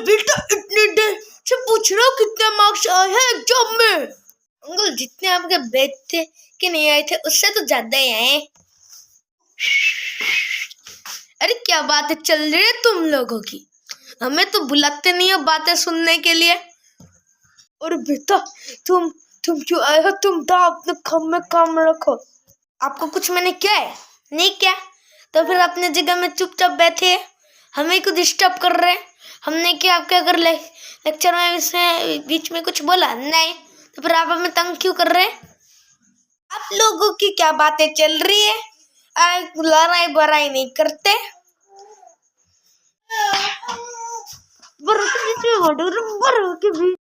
बेटा इतने देर से पूछ रहा हूँ कितने मार्क्स आए हैं एग्जाम में। अंकल जितने आपके बैच थे कि नहीं आए थे उससे तो ज्यादा ही आए। अरे क्या बातें चल रही है तुम लोगों की, हमें तो बुलाते नहीं हो बातें सुनने के लिए। और बेटा तुम क्यों आए हो? तुम तो अपने काम में काम रखो। आपको कुछ मैंने क्या है? नहीं क्या? तो फिर अपने जगह में चुपचाप बैठे हमें को डिस्टर्ब कर रहे हैं। हमने क्या आपके अगर लेक्चर में इसमें बीच में कुछ बोला नहीं, तो फिर आप हमें तंग क्यों कर रहे हैं? आप लोगों की क्या बातें चल रही है? लड़ाई बड़ाई नहीं करते। बड़ों के बीच में बड़ों के बीच